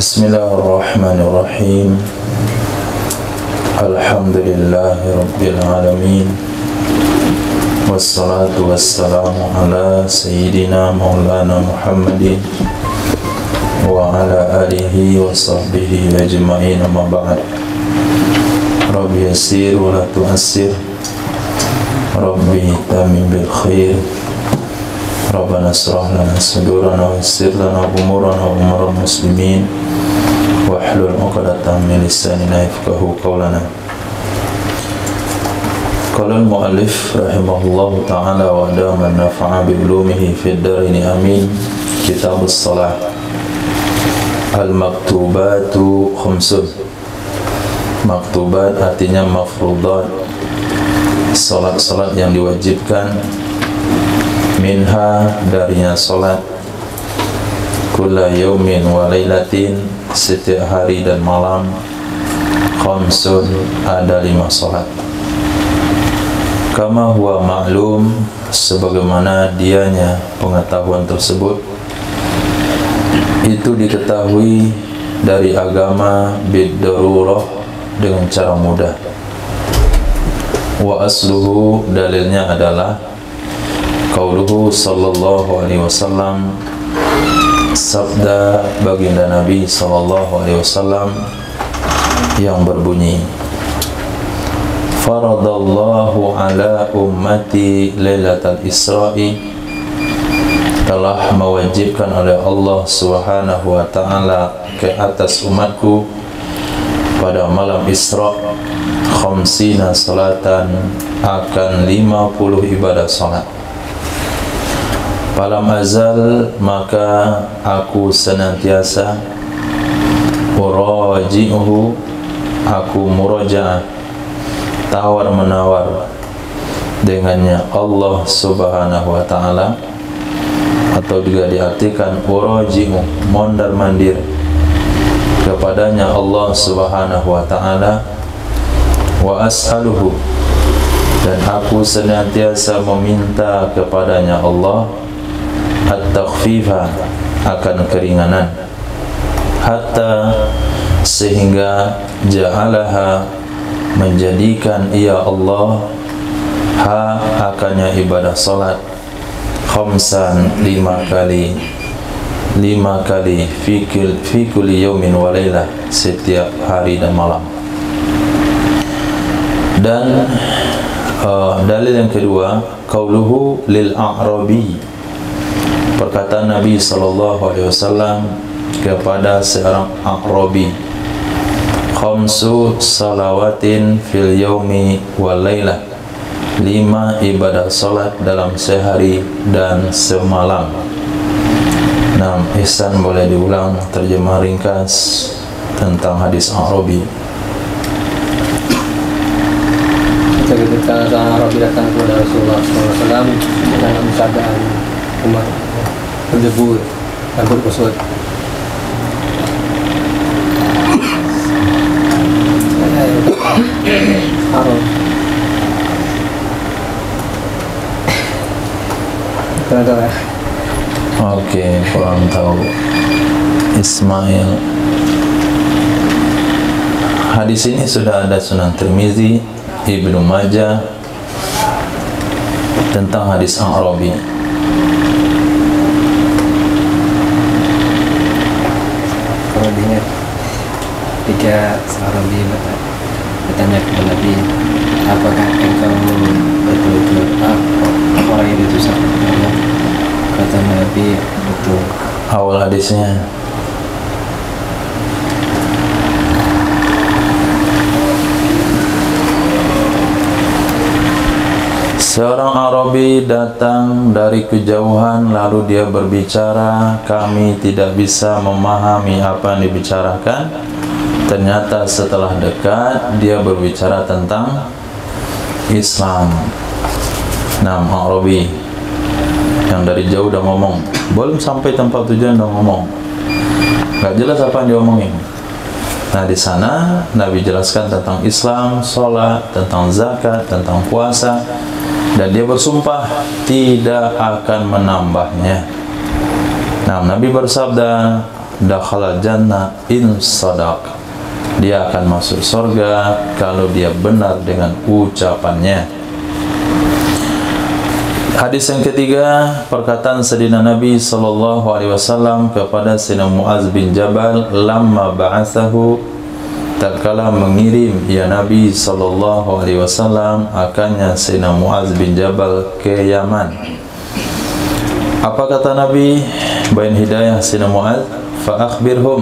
Bismillahirrahmanirrahim. Alhamdulillahi Rabbil Alamin. Wassalatu wassalamu ala Sayyidina Maulana Muhammadin wa ala alihi wa sahbihi ajma'in, amma ba'd. Rabbi yassir wa la tu'assir, Rabbi tamim bil khair. Rabbana israh lana sudurana wa yassir lana umurana wa umural muslimin wahlul 'uqdatam min lisanina yafqahu qawlana. Qala al-mu'allif rahimahullahu ta'ala wa adama nafa'a bi ulumihi fid dharain amin. Kitabus shalah. Al-maktubatu khamsun. Maktubat artinya mafruḍat, salat-salat yang diwajibkan. Minha, darinya salat, kulla yaumin wa lailatin, setiap hari dan malam. Khamsun, ada 5 salat. Kama huwa ma'lum, sebagaimana dianya pengetahuan tersebut itu diketahui dari agama bid-darurah, dengan cara mudah. Wa asluhu, dalilnya adalah qauluhu sallallahu alaihi wasallam, sabda baginda Nabi sallallahu alaihi wasallam yang berbunyi, faradallahu ala ummati lailatal isra'i, telah mewajibkan oleh Allah subhanahu wa ta'ala ke atas umatku pada malam Isra, khamsina salatan, akan 50 ibadah salat. Falam azal, maka aku senantiasa uraji'uhu, aku murajaah, tawar menawar dengannya Allah subhanahu wa ta'ala, atau juga diartikan uraji'u, mondar mandir kepadanya Allah subhanahu wa ta'ala. Wa as'aluhu, dan aku senantiasa meminta kepadanya Allah at-takhfifa, akan keringanan, hatta, sehingga ja'alaha, menjadikan ia Allah, ha, akannya ibadah salat, khamsan, 5 kali, 5 kali fi kulli yaumin wa lailah, setiap hari dan malam. Dan dalil yang kedua, qauluhu lil a'rabi, perkataan Nabi sallallahu alaihi wasallam kepada seorang A'rabi, khamsu salawatin fil yaumi wal lailah, 5 ibadah salat dalam sehari dan semalam. Nah, Ihsan boleh diulang terjemah ringkas tentang hadis A'rabi. Ketika seorang A'rabi datang kepada Rasulullah SAW dengan keadaan umat berdebu, rambut kusut. Oke, kurang tahu. Ismail. Hadis ini sudah ada Sunan Tirmizi, Ibnu Majah, tentang hadis A'rabi. Kalau diingat, ketika A'rabi bertanya kepada Nabi, apakah engkau betul-betul orang yang ditusuk? Kata Nabi, betul. Awal hadisnya, seorang Arabi datang dari kejauhan, lalu dia berbicara, kami tidak bisa memahami apa yang dibicarakan. Ternyata setelah dekat, dia berbicara tentang Islam. Nah, Arabi yang dari jauh udah ngomong, belum sampai tempat tujuan udah ngomong, gak jelas apa yang diomongin. Nah, di sana Nabi jelaskan tentang Islam, sholat, tentang zakat, tentang puasa, dan dia bersumpah tidak akan menambahnya. Nah, Nabi bersabda, dakhala jannah in sadaq. Dia akan masuk surga kalau dia benar dengan ucapannya. Hadis yang ketiga, perkataan Sayyidina Nabi sallallahu alaihi wasallam kepada Sayyidina Muaz bin Jabal lamma ba'athahu, tatkala mengirim ya Nabi sallallahu alaihi wasallam akannya Sayyidina Muaz bin Jabal ke Yaman. Apa kata Nabi? Bain hidayah Sayyidina Muaz, fa akhbirhum,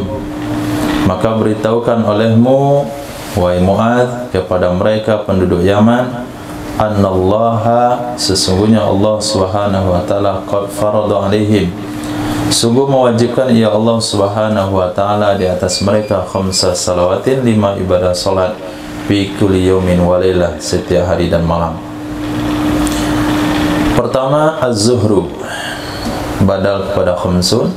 maka beritahukan olehmu wahai Muaz kepada mereka penduduk Yaman, annallaha, sesungguhnya Allah subhanahu wa ta'ala qad farada alaihim, sungguh mewajibkan ya Allah subhanahu wa ta'ala di atas mereka khamsa salawatin, 5 ibadah salat fi kulli yaumin wa lailah, setiap hari dan malam. Pertama, az-zuhru, badal kepada khamsun.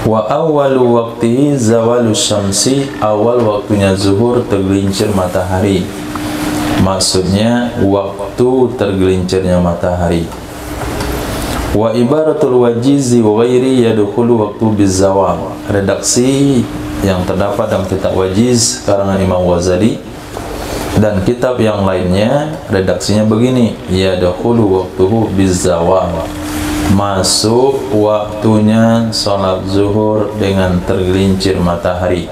Wa awwalu waqtihi zawalu syamsi, awal waktunya zuhur tergelincir matahari. Maksudnya waktu tergelincirnya matahari. Wa ibaratul wajizi wa ghairi yadkhulu waqtu bizawal. Redaksi yang terdapat dalam kitab Wajiz karangan Imam Ghazali dan kitab yang lainnya redaksinya begini, yadkhulu waqtuhu bizawal, masuk waktunya salat zuhur dengan tergelincir matahari.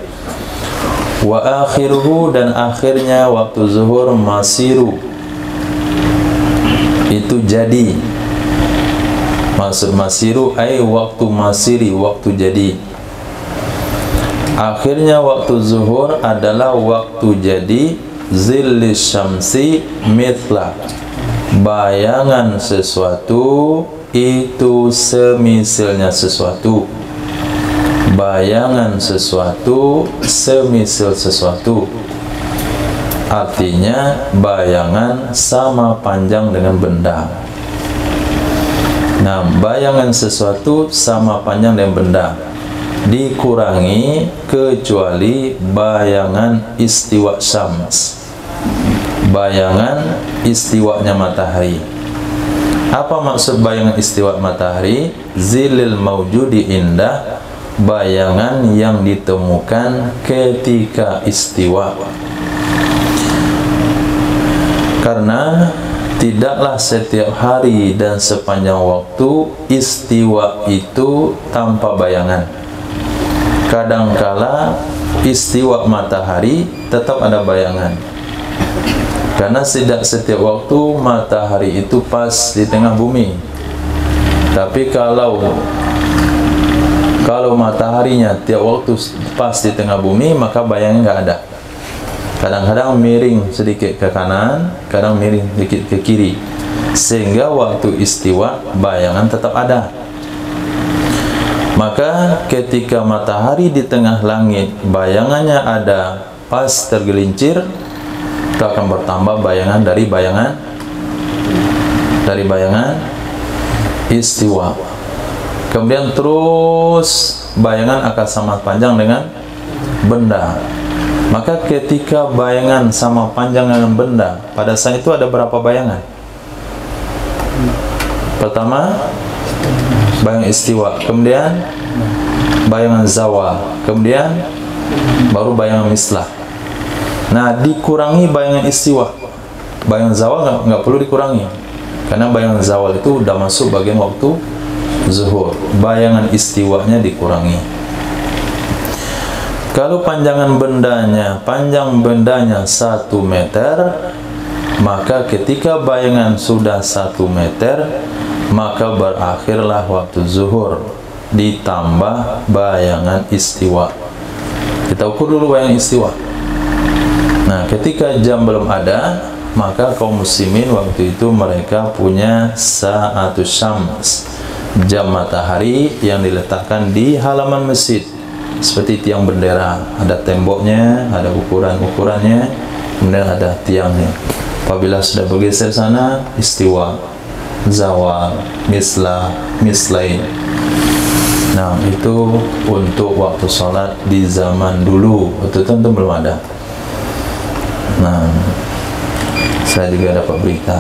Wa akhiruhu, dan akhirnya waktu zuhur masiru, itu jadi. Maksud masiru ay waktu masiri, waktu jadi. Akhirnya waktu zuhur adalah waktu jadi zillis syamsi mithla, bayangan sesuatu itu semisalnya sesuatu, bayangan sesuatu semisal sesuatu, artinya bayangan sama panjang dengan benda. Nah, bayangan sesuatu sama panjang dengan benda, dikurangi kecuali bayangan istiwa syams, bayangan istiwanya matahari. Apa maksud bayangan istiwa matahari? Zilil maujudi indah, bayangan yang ditemukan ketika istiwa. Karena tidaklah setiap hari dan sepanjang waktu istiwa itu tanpa bayangan. Kadangkala istiwa matahari tetap ada bayangan, karena tidak setiap waktu matahari itu pas di tengah bumi. Tapi kalau mataharinya tiap waktu pas di tengah bumi, maka bayangan nggak ada. Kadang-kadang miring sedikit ke kanan, kadang miring sedikit ke kiri, sehingga waktu istiwa bayangan tetap ada. Maka ketika matahari di tengah langit bayangannya ada pas tergelincir, itu akan bertambah bayangan dari bayangan istiwa. Kemudian terus bayangan akan sama panjang dengan benda. Maka ketika bayangan sama panjang dengan benda, pada saat itu ada berapa bayangan? Pertama, bayangan istiwa, kemudian bayangan zawal, kemudian baru bayangan mislah. Nah, dikurangi bayangan istiwa. Bayangan zawal nggak perlu dikurangi, karena bayangan zawal itu udah masuk bagian waktu zuhur. Bayangan istiwanya dikurangi. Kalau panjang bendanya 1 meter, maka ketika bayangan sudah 1 meter, maka berakhirlah waktu zuhur, ditambah bayangan istiwa. Kita ukur dulu bayangan istiwa. Nah, ketika jam belum ada, maka kaum muslimin waktu itu mereka punya sa'atus syams, jam matahari yang diletakkan di halaman masjid, seperti tiang bendera, ada temboknya, ada ukuran-ukurannya, kemudian ada tiangnya. Apabila sudah bergeser sana, istiwa, zawal, mislah, mislain. Nah, itu untuk waktu sholat di zaman dulu. Waktu itu tentu belum ada. Nah, saya juga dapat berita.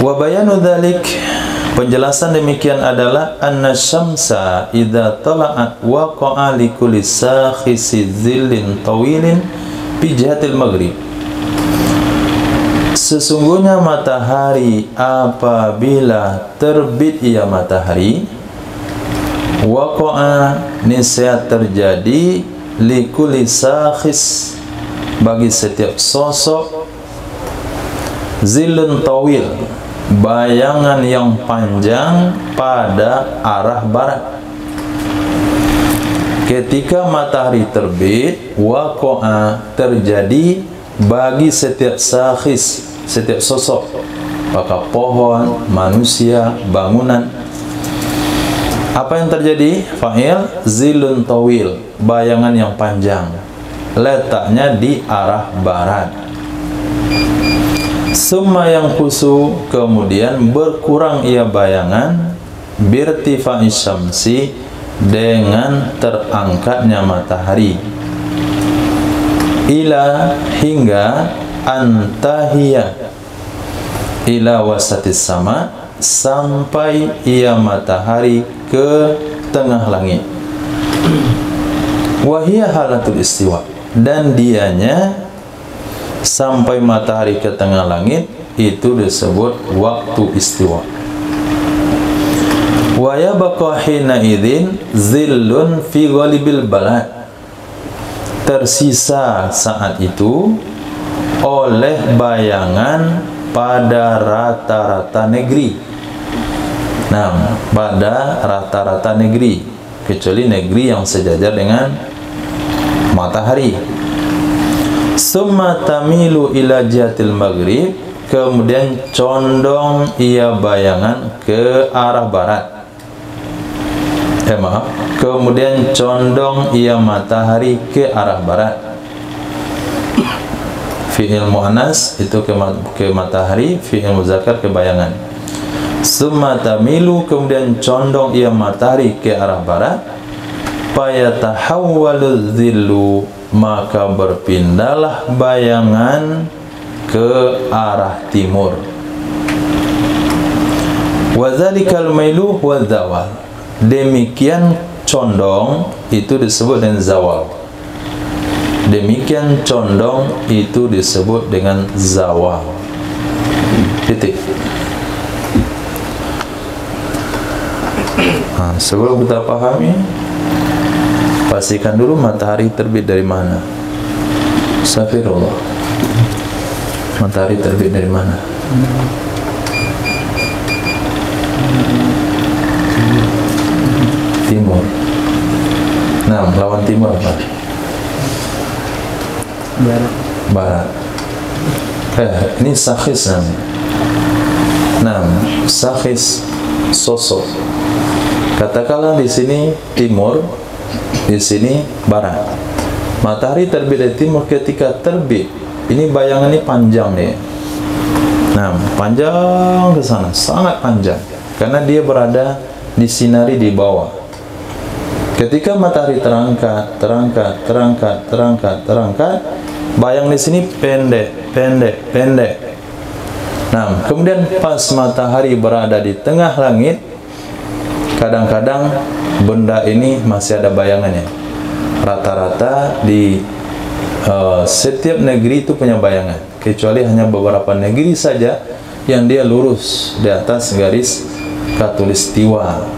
Wa bayanu dzalik, Penjelasan demikian adalah anna syamsa idza tala'at waqa'a li kulli sakhisi dhillin tawilin fi jihatil maghrib. Sesungguhnya matahari apabila terbit ia matahari, waqa'a niscaya terjadi li kulli sakhis bagi setiap sosok zillun tawil, bayangan yang panjang pada arah barat. Ketika matahari terbit, waqa'a terjadi bagi setiap sakhis, setiap sosok, apakah pohon, manusia, bangunan. Apa yang terjadi? Fa'il zilun tawil, bayangan yang panjang, letaknya di arah barat. Summa yang khusu, kemudian berkurang ia bayangan birtifa'i syamsi, dengan terangkatnya matahari, ila hingga antahiyah ila wasatis sama, sampai ia matahari ke tengah langit. Wahia halatul istiwa, dan dianya sampai matahari ke tengah langit itu disebut waktu istiwa. Wa yabqa hina idzin zillun fi ghalibil balad, tersisa saat itu oleh bayangan pada rata-rata negeri. Nah, pada rata-rata negeri, kecuali negeri yang sejajar dengan matahari. Summa tamilu ila jihatil maghrib, kemudian condong ia bayangan ke arah barat. Kemudian condong ia matahari ke arah barat. Fi'il mu'annas itu ke matahari, fi'il muzakkar ke bayangan. Summa tamilu, kemudian condong ia matahari ke arah barat. Fayatahawwalu dhillu, maka berpindahlah bayangan ke arah timur. Wa dzalikal mailu wa zawal, demikian condong itu disebut dengan zawal. Demikian condong itu disebut dengan zawal. Titik. Nah, sebelum kita pahami, pastikan dulu matahari terbit dari mana. Astagfirullah. Matahari terbit dari mana? Timur. Nah, lawan timur apa? Barat. Barat. Ini sakhis namanya. Nah, sakhis sosok. Katakanlah di sini timur, di sini barat. Matahari terbit dari timur, ketika terbit, ini bayangan ini panjang nih. Nah, panjang ke sana, sangat panjang, karena dia berada di sinari di bawah. Ketika matahari terangkat, bayang di sini pendek. Nah, kemudian pas matahari berada di tengah langit, kadang-kadang benda ini masih ada bayangannya. Rata-rata di setiap negeri itu punya bayangan, kecuali hanya beberapa negeri saja yang dia lurus di atas garis khatulistiwa.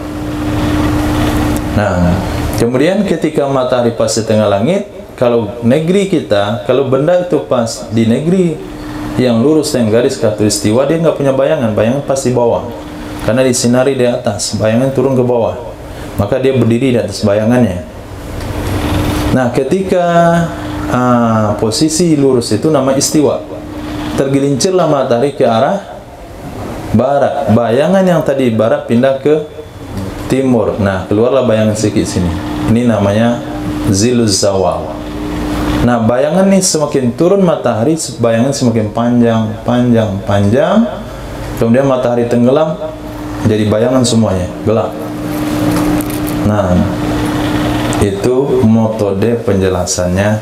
Nah, kemudian ketika matahari pas di tengah langit, kalau negeri kita, kalau benda itu pas di negeri yang lurus dengan garis khatulistiwa, dia nggak punya bayangan, bayangan pas di bawah. Karena disinari di atas, bayangan turun ke bawah, maka dia berdiri di atas bayangannya. Nah, ketika posisi lurus itu nama istiwa, tergelincirlah matahari ke arah barat, bayangan yang tadi barat pindah ke timur. Nah, keluarlah bayangan sedikit sini, ini namanya ziluz zawal. Nah, bayangan ini semakin turun matahari, bayangan semakin panjang, kemudian matahari tenggelam, jadi bayangan semuanya gelap. Nah, itu metode penjelasannya,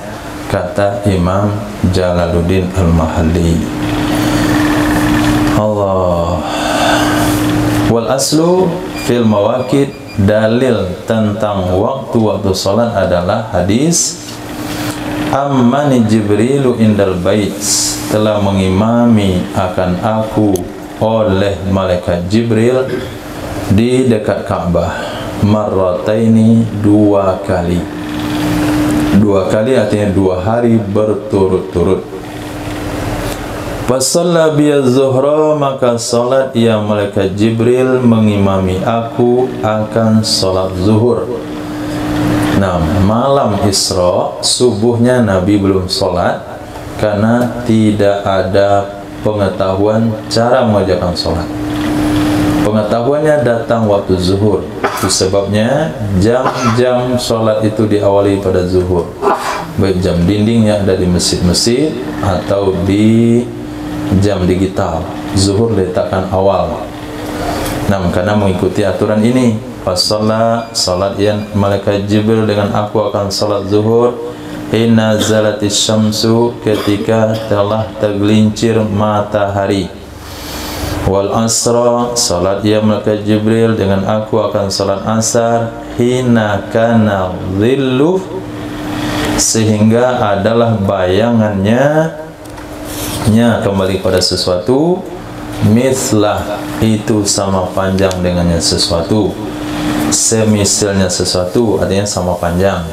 kata Imam Jalaluddin Al-Mahalli. Allah. Wal Al-aslu fil mawaqit, dalil tentang waktu-waktu salat adalah hadis Ammani Jibrilu indal bait, telah mengimami akan aku oleh malaikat Jibril di dekat Ka'bah marrataini, 2 kali. 2 kali artinya 2 hari berturut-turut. Fasalla biya zuhra, maka salat ia malaikat Jibril mengimami aku akan salat zuhur. Nah, malam Isra, subuhnya Nabi belum salat karena tidak ada pengetahuan cara mengerjakan salat. Pengetahuannya datang waktu zuhur. Itu sebabnya jam-jam salat itu diawali pada zuhur. Baik jam dinding yang ada di masjid-masjid atau di jam digital, zuhur diletakkan awal. Nah, karena mengikuti aturan ini, fasalla, salat yang malaikat Jibril dengan aku akan salat zuhur hina zalatis syamsu, ketika telah tergelincir matahari. Wal asra, salat yang malaikat Jibril dengan aku akan salat asar hina kana dhillu, sehingga adalah bayangannya kembali pada sesuatu, mislah, itu sama panjang dengannya sesuatu, semisalnya sesuatu artinya sama panjang.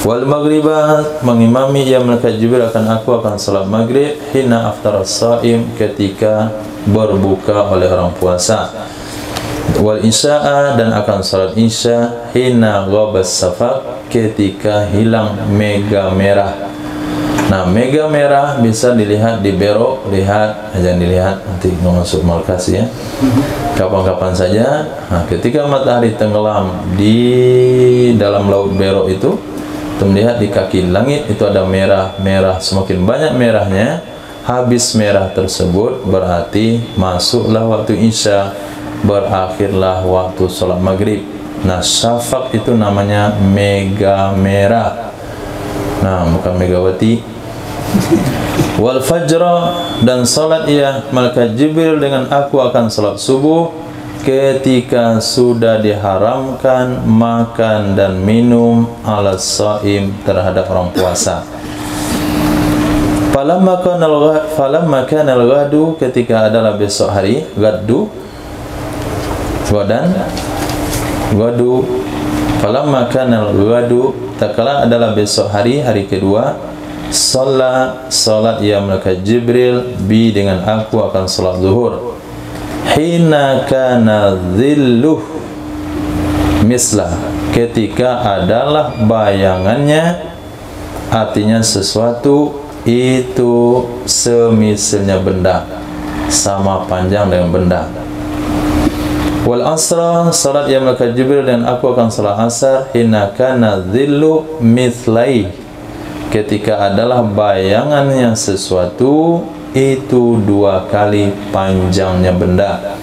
Wal maghribat, mengimami ia malaikat Jibril akan aku akan salat maghrib hina aftara shaim, ketika berbuka oleh orang puasa. Wal isya'a, dan akan salat isya hina ghabas safaq, ketika hilang mega merah. Nah, mega merah bisa dilihat di Bero, lihat, jangan dilihat nanti masuk markas ya. Kapan-kapan saja. Nah, ketika matahari tenggelam di dalam laut Bero itu, melihat di kaki langit itu ada merah-merah, semakin banyak merahnya, habis merah tersebut berarti masuklah waktu isya, berakhirlah waktu sholat maghrib. Nah, syafaq itu namanya mega merah. Nah, bukan megawati. Wal fajra, dan salat ia malaikat Jibril dengan aku akan salat subuh ketika sudah diharamkan makan dan minum ala shaim, terhadap orang puasa. Falamma kana al-ghadu, ketika adalah besok hari, ghadu godan ghadu. Falamma kana al-ghadu, tatkala adalah besok hari, hari kedua, salat ia malaikat Jibril bi, dengan aku akan salat zuhur hina kana dhilluh mislah, ketika adalah bayangannya, artinya sesuatu itu semisalnya benda, sama panjang dengan benda. Wal asra, salat ia malaikat Jibril dan aku akan salat asar hina kana dhillu mithlai, ketika adalah bayangannya sesuatu itu 2 kali panjangnya benda.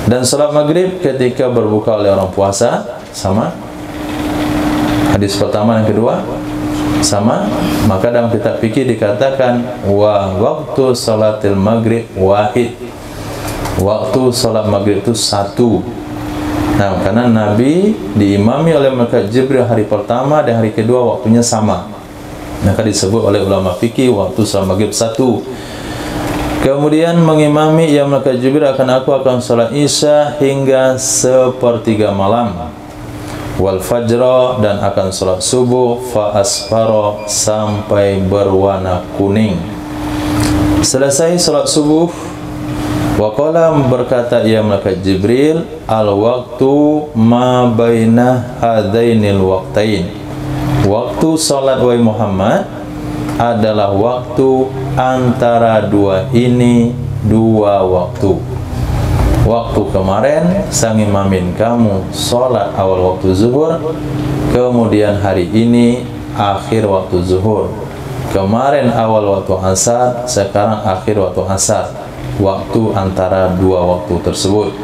Dan salat maghrib ketika berbuka oleh orang puasa, sama. Hadis pertama dan kedua sama. Maka dalam kitab fikih dikatakan wa waktu salatil maghrib wahid, waktu salat maghrib itu 1. Nah, karena Nabi diimami oleh malaikat Jibril hari pertama dan hari kedua waktunya sama, maka disebut oleh ulama fikih waktu salat maghrib 1. Kemudian mengimami yang malaikat Jibril akan aku akan salat isya hingga 1/3 malam. Wal fajra, dan akan salat subuh fa asfara, sampai berwarna kuning. Selesai salat subuh, waqala, berkata ia malaikat Jibril, al waktu ma baina hadainil waqtain, waktu salat wahai Muhammad adalah waktu antara 2 ini, 2 waktu. Waktu kemarin sang imamin kamu salat awal waktu zuhur, kemudian hari ini akhir waktu zuhur. Kemarin awal waktu asar, sekarang akhir waktu asar. Waktu antara 2 waktu tersebut.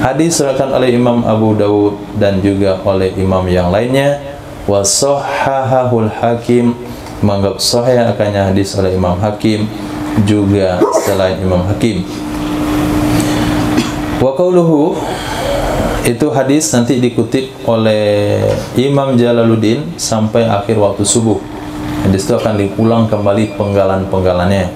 Hadis diriwayatkan oleh Imam Abu Dawud dan juga oleh imam yang lainnya. Wa sahhahul Hakim, menganggap sahih akannya hadis oleh Imam Hakim juga selain Imam Hakim. Wa qauluhu, itu hadis nanti dikutip oleh Imam Jalaluddin sampai akhir waktu subuh. Hadis itu akan diulang kembali penggalan-penggalannya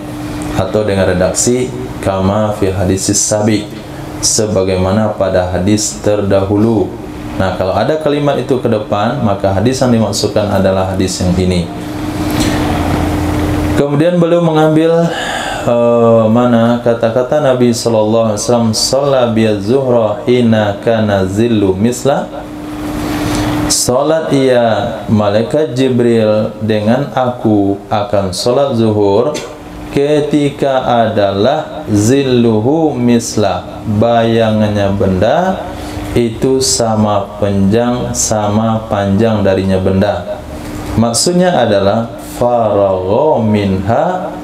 atau dengan redaksi kama fi hadisis sabiq, sebagaimana pada hadis terdahulu. Nah, kalau ada kalimat itu ke depan, maka hadis yang dimaksudkan adalah hadis yang ini. Kemudian beliau mengambil mana kata-kata Nabi sallallahu alaihi wasallam, "Shalla biaz-zuhra hina kana zillu misla." Salat ia malaikat Jibril dengan aku akan salat zuhur ketika adalah zilluhu misla, bayangannya benda itu sama panjang darinya benda. Maksudnya adalah faragha minha,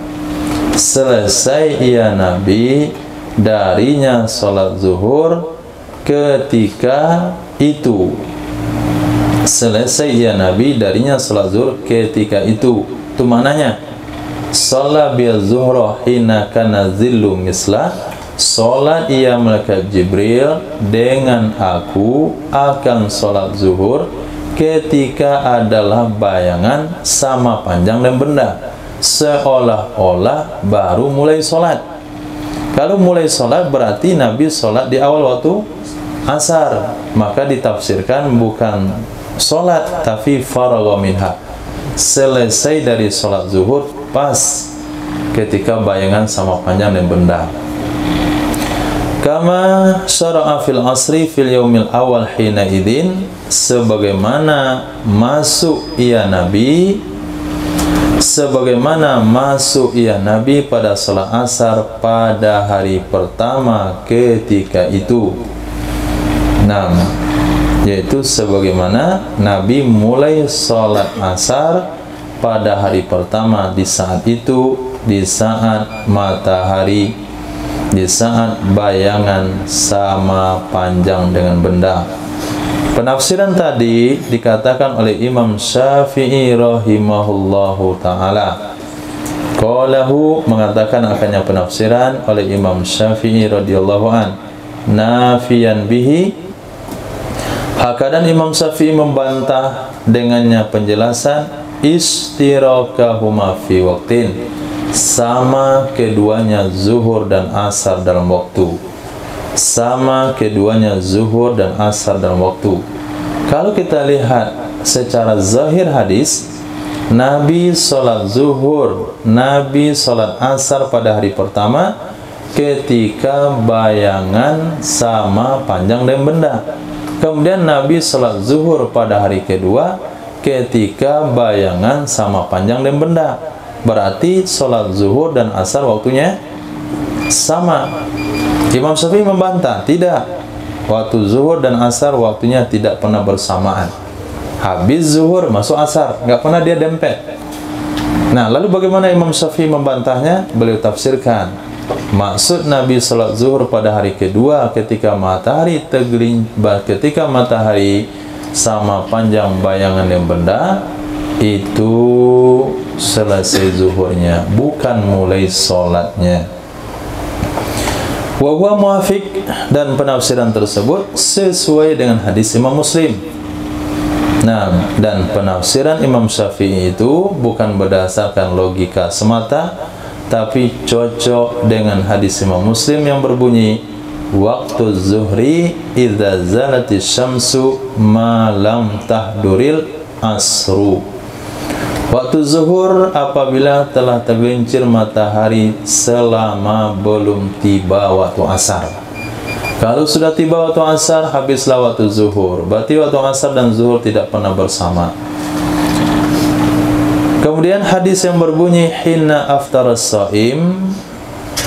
selesai ia Nabi darinya salat zuhur ketika itu. Selesai ia Nabi darinya salat zuhur ketika itu. Itu maknanya shalla biaz-zuhra hina kana zillu misla. Salat ia malaikat Jibril dengan aku akan salat zuhur ketika adalah bayangan sama panjang dan benda, seolah-olah baru mulai sholat. Kalau mulai sholat berarti Nabi sholat di awal waktu asar, maka ditafsirkan bukan sholat tapi faragha minha, selesai dari sholat zuhur pas ketika bayangan sama panjang dan benda. Kama syara'a fil asri fil yaumil awal hina idzin, sebagaimana masuk ia Nabi pada salat asar pada hari pertama ketika itu. Nah, yaitu sebagaimana Nabi mulai salat asar pada hari pertama di saat itu, di saat matahari, di saat bayangan sama panjang dengan benda. Penafsiran tadi dikatakan oleh Imam Syafi'i rahimahullahu ta'ala. Qalahu, mengatakan akannya penafsiran oleh Imam Syafi'i radhiyallahu an, nafiyan bihi. Hakadan Imam Syafi'i membantah dengannya penjelasan istirakahuma fi waqtin, sama keduanya zuhur dan asar dalam waktu. Sama keduanya zuhur dan asar dalam waktu. Kalau kita lihat secara zahir hadis, Nabi sholat zuhur, Nabi sholat asar pada hari pertama ketika bayangan sama panjang dan benda. Kemudian Nabi sholat zuhur pada hari kedua ketika bayangan sama panjang dan benda. Berarti sholat zuhur dan asar waktunya sama. Imam Syafi'i membantah, tidak, waktu zuhur dan asar waktunya tidak pernah bersamaan. Habis zuhur masuk asar, nggak pernah dia dempet. Nah, lalu bagaimana Imam Syafi'i membantahnya? Beliau tafsirkan, maksud Nabi sholat zuhur pada hari kedua ketika matahari tergelincir, ketika matahari sama panjang bayangan yang benda, itu selesai zuhurnya, bukan mulai sholatnya. Wa huwa muafiq, dan penafsiran tersebut sesuai dengan hadis Imam Muslim. Nah, dan penafsiran Imam Syafi'i itu bukan berdasarkan logika semata, tapi cocok dengan hadis Imam Muslim yang berbunyi waktu zuhri idza zalatis syamsu ma lam tahduril asru. Waktu zuhur apabila telah tergelincir matahari selama belum tiba waktu asar. Kalau sudah tiba waktu asar, habislah waktu zuhur. Berarti waktu asar dan zuhur tidak pernah bersama. Kemudian hadis yang berbunyi hina aftaras shaim,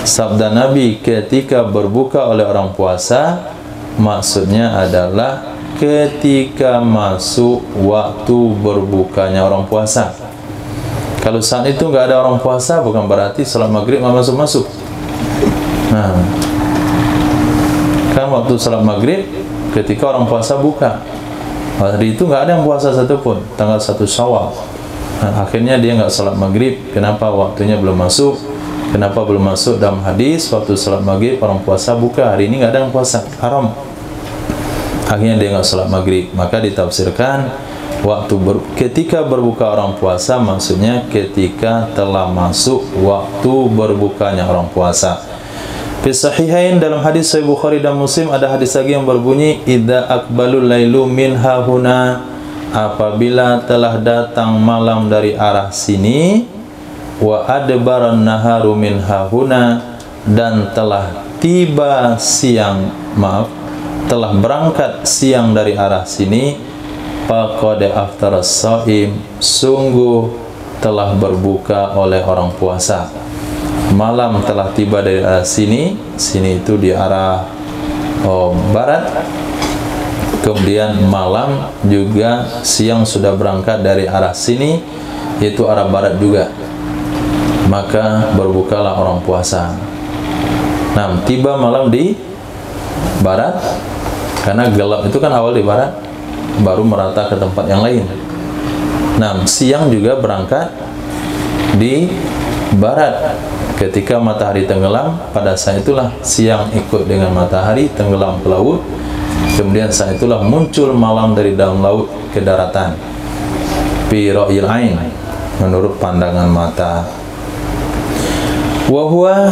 sabda Nabi ketika berbuka oleh orang puasa, maksudnya adalah ketika masuk waktu berbukanya orang puasa. Kalau saat itu nggak ada orang puasa, bukan berarti salat maghrib masuk-masuk. Nah, kan waktu salat maghrib ketika orang puasa buka, hari itu nggak ada yang puasa satupun, tanggal 1 Syawal. Nah, akhirnya dia nggak salat maghrib. Kenapa? Waktunya belum masuk. Kenapa belum masuk dalam hadis waktu salat maghrib orang puasa buka, hari ini nggak ada yang puasa, haram. Akhirnya dia nggak salat maghrib. Maka ditafsirkan ketika berbuka orang puasa, maksudnya ketika telah masuk waktu berbukanya orang puasa. Fi sahihain, dalam hadis Sahih Bukhari dan Muslim ada hadis lagi yang berbunyi idza aqbalul lailu min hahuna, apabila telah datang malam dari arah sini, wa adbaran naharu min hahuna, dan telah tiba siang, telah berangkat siang dari arah sini, faqad aftara shaim, sungguh telah berbuka oleh orang puasa. Malam telah tiba dari arah sini, sini itu di arah barat, kemudian malam juga siang sudah berangkat dari arah sini, yaitu arah barat juga, maka berbukalah orang puasa. Nah, tiba malam di barat, karena gelap itu kan awal di barat, baru merata ke tempat yang lain. Nah, siang juga berangkat di barat. Ketika matahari tenggelam, pada saat itulah siang ikut dengan matahari tenggelam ke laut. Kemudian saat itulah muncul malam dari dalam laut ke daratan. Fi ra'yil ain, menurut pandangan mata. Wa huwa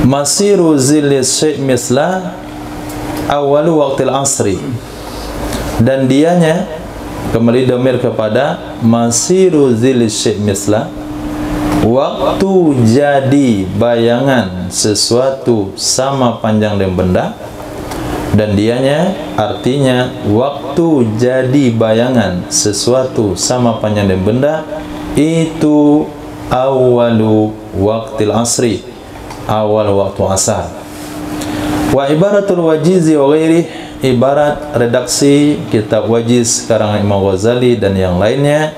masiru zillis syai' misla awalu waqtil asri, dan dianya kembali domir kepada masiru zillis syai' misla, waktu jadi bayangan sesuatu sama panjang dan benda, dan dianya artinya waktu jadi bayangan sesuatu sama panjang dan benda itu awalu waqtil asri, awal waktu asar. Wa ibaratul wajizi wa ghairi, ibarat redaksi kitab Wajiz karangan Imam Ghazali dan yang lainnya,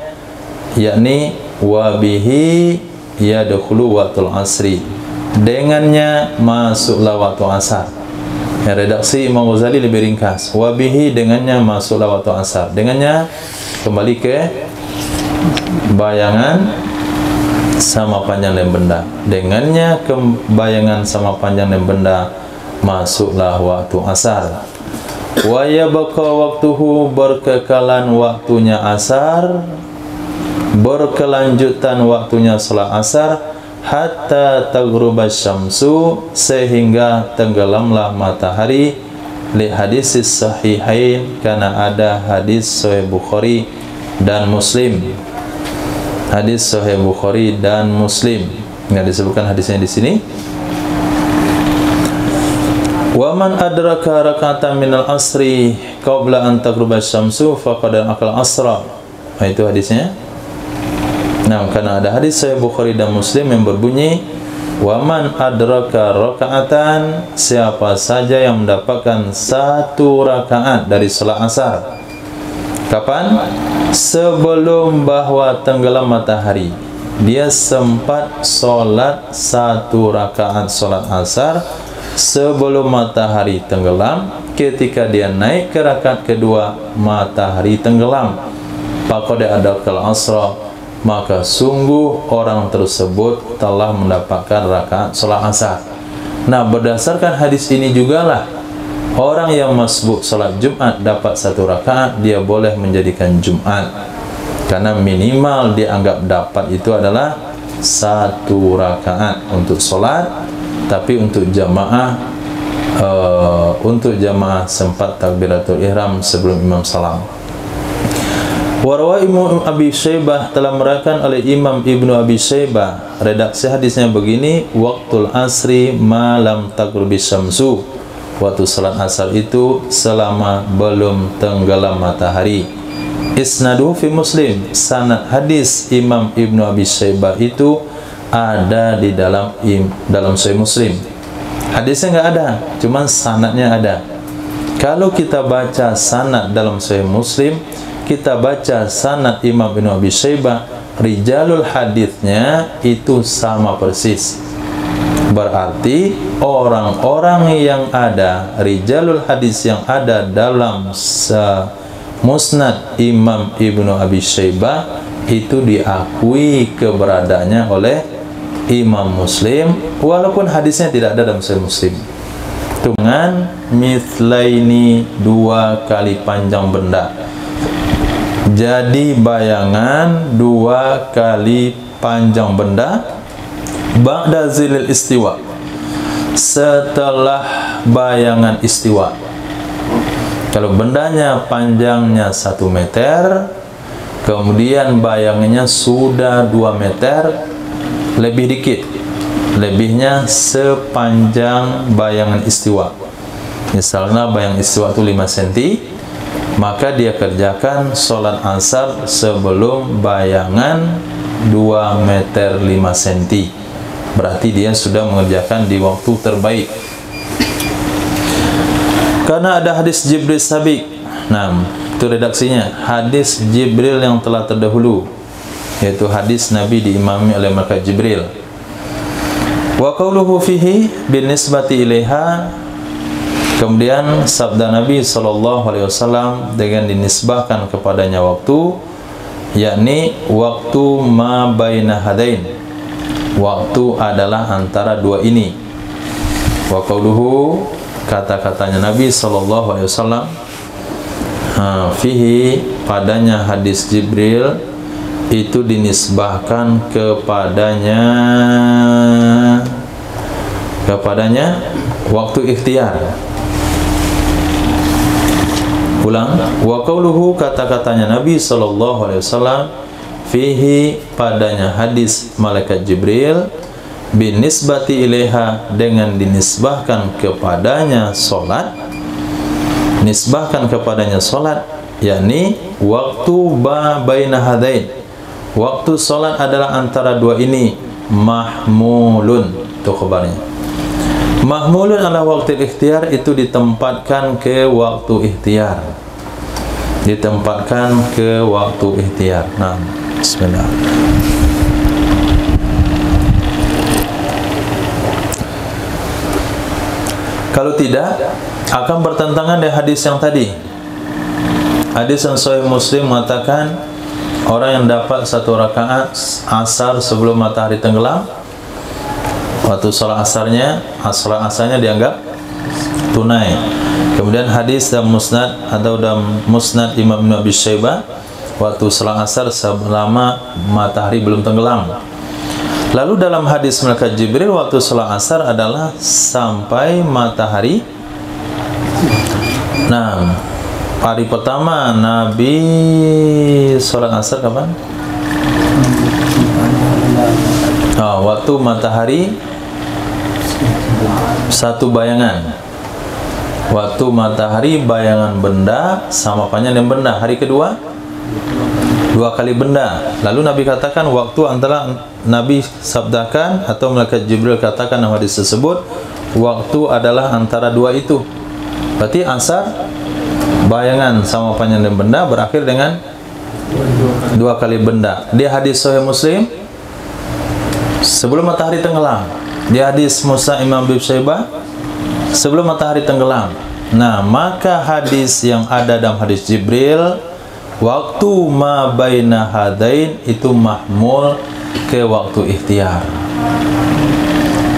yakni wa bihi yadkhulu waqtul asri, dengannya masuklah waktu asar. Ya, redaksi Imam Ghazali lebih ringkas, wa bihi, dengannya masuklah waktu asar. Dengannya kembali ke bayangan sama panjang dan benda, dengannya ke bayangan sama panjang dan benda masuklah waktu asar. Wa yabqa waqtuhu, berkekalan waktunya asar, berkelanjutan waktunya salat asar, hatta taghruba syamsu, sehingga tenggelamlah matahari. Li hadis sahihain, karena ada hadis Sahih Bukhari dan Muslim. Hadis Sahih Bukhari dan Muslim, nggak disebutkan hadisnya di sini. Wa man adraka rak'atan minal asri qabla an taghruba syamsu faqad akal asra. Nah, itu hadisnya. Nah, karena ada hadis Sahih Bukhari dan Muslim yang berbunyi wa man adraka raka'atan, siapa saja yang mendapatkan satu rakaat dari salat asar. Kapan? Sebelum bahwa tenggelam matahari, dia sempat solat satu rakaat solat asar sebelum matahari tenggelam. Ketika dia naik ke rakaat kedua, matahari tenggelam. Faqad adrakal asra, maka sungguh orang tersebut telah mendapatkan rakaat solat asar. Nah, berdasarkan hadis ini jugalah orang yang masbuk salat Jumat dapat satu rakaat, dia boleh menjadikan Jumat, karena minimal dianggap dapat itu adalah satu rakaat untuk salat. Tapi untuk jamaah sempat takbiratul ihram sebelum imam salam. Warwa Imam Abi Syaibah, telah meriwayatkan oleh Imam Ibnu Abi Syaibah, redaksi hadisnya begini, waqtul asri malam taghrubi syamsu, waktu salat asar itu selama belum tenggelam matahari. Isnaduhu fi Muslim, sanad hadis Imam Ibnu Abi Syaibah itu ada di dalam Sahih Muslim. Hadisnya nggak ada, cuman sanadnya ada. Kalau kita baca sanad dalam Sahih Muslim, kita baca sanad Imam Ibnu Abi Syaibah, rijalul hadisnya itu sama persis. Berarti orang-orang yang ada, rijalul hadis yang ada dalam musnad Imam Ibnu Abi Syaibah itu diakui keberadaannya oleh Imam Muslim, walaupun hadisnya tidak ada dalam Sahih Muslim. Dengan mithlaini, 2 kali panjang benda. Jadi bayangan 2 kali panjang benda ba'da zilil istiwa, setelah bayangan istiwa. Kalau bendanya panjangnya 1 meter, kemudian bayangannya sudah 2 meter lebih dikit, lebihnya sepanjang bayangan istiwa. Misalnya bayangan istiwa itu 5 cm, maka dia kerjakan sholat asar sebelum bayangan 2 meter 5 cm. Berarti dia sudah mengerjakan di waktu terbaik. Karena ada hadis Jibril sabiq. Nah, itu redaksinya, hadis Jibril yang telah terdahulu, yaitu hadis Nabi diimami oleh malaikat Jibril. Wa qauluhu fihi bin nisbati ilaiha, kemudian sabda Nabi SAW dengan dinisbahkan kepadanya waktu, yakni waktu ma baina hadain, waktu adalah antara 2 ini. Wa qauluhu, kata-katanya Nabi SAW, fihi, padanya hadis Jibril itu dinisbahkan kepadanya waktu ikhtiar. Ulang, wa qauluhu, kata-katanya Nabi SAW, fihi, padanya hadis malaikat Jibril, binisbati ilaiha, dengan dinisbahkan kepadanya solat, nisbahkan kepadanya solat, yakni waktu baina hadain, waktu solat adalah antara 2 ini. Mahmulun, itu khabarnya. Mahmulun ala waktu ikhtiar, itu ditempatkan ke waktu ikhtiar, ditempatkan ke waktu ikhtiar. Nah, bismillah. Kalau tidak, akan bertentangan dengan hadis yang tadi. Hadis yang Sahih Muslim mengatakan orang yang dapat 1 rakaat asar sebelum matahari tenggelam, waktu sholat asarnya dianggap tunai. Kemudian hadis dalam musnad atau dalam musnad Imam Ibn Abi Syaibah, waktu sholat asar selama matahari belum tenggelam. Lalu dalam hadis malaikat Jibril, waktu sholat asar adalah sampai matahari. Nah, hari pertama Nabi sholat asar kapan? Waktu matahari 1 bayangan. Waktu matahari bayangan benda sama panjang benda. Hari kedua 2 kali benda. Lalu Nabi katakan, waktu antara Nabi sabdakan atau malaikat Jibril katakan dalam hadis tersebut, waktu adalah antara 2 itu. Berarti asar bayangan sama panjang dan benda berakhir dengan 2 kali benda. Di hadis Sahih Muslim sebelum matahari tenggelam. Di hadis Musa Imam Ibn Syaibah sebelum matahari tenggelam. Nah, maka hadis yang ada dalam hadis Jibril, waktu ma baina hadain, itu mahmul ke waktu ikhtiar.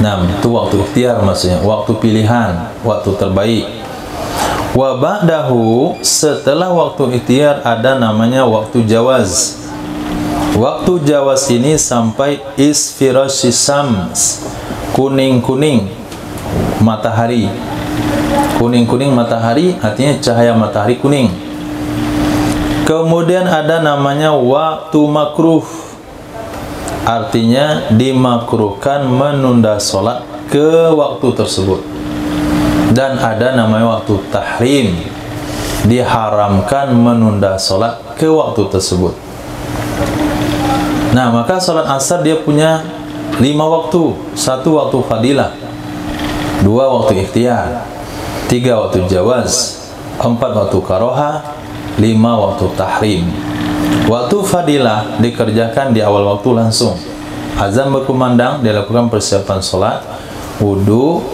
Nah, itu waktu ikhtiar maksudnya, waktu pilihan, waktu terbaik. Wa ba'dahu, setelah waktu ikhtiar ada namanya waktu jawaz. Waktu jawaz ini sampai isfirasyis syams, kuning-kuning matahari. Kuning-kuning matahari artinya cahaya matahari kuning. Kemudian ada namanya waktu makruh, artinya dimakruhkan menunda sholat ke waktu tersebut. Dan ada namanya waktu tahrim, diharamkan menunda sholat ke waktu tersebut. Nah, maka sholat asar dia punya 5 waktu. 1 waktu fadilah, 2 waktu ikhtiar, 3 waktu jawaz, 4 waktu karoha, 5 waktu tahrim. Waktu fadilah dikerjakan di awal waktu langsung. Azan berkumandang, dilakukan persiapan sholat, wudu,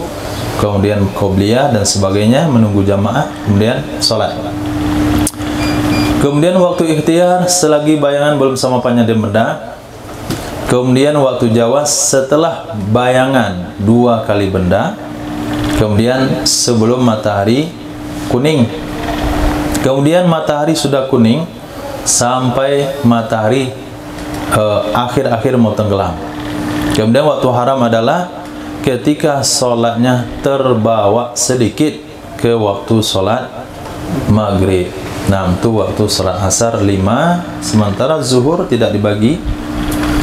kemudian qobliyah dan sebagainya, menunggu jamaah, kemudian sholat. Kemudian waktu ikhtiar selagi bayangan belum sama panjang dan benda. Kemudian waktu jawaz setelah bayangan 2 kali benda. Kemudian sebelum matahari kuning. Kemudian matahari sudah kuning sampai matahari akhir-akhir mau tenggelam. Kemudian waktu haram adalah ketika sholatnya terbawa sedikit ke waktu sholat maghrib. Nah, itu waktu sholat asar 5. Sementara zuhur tidak dibagi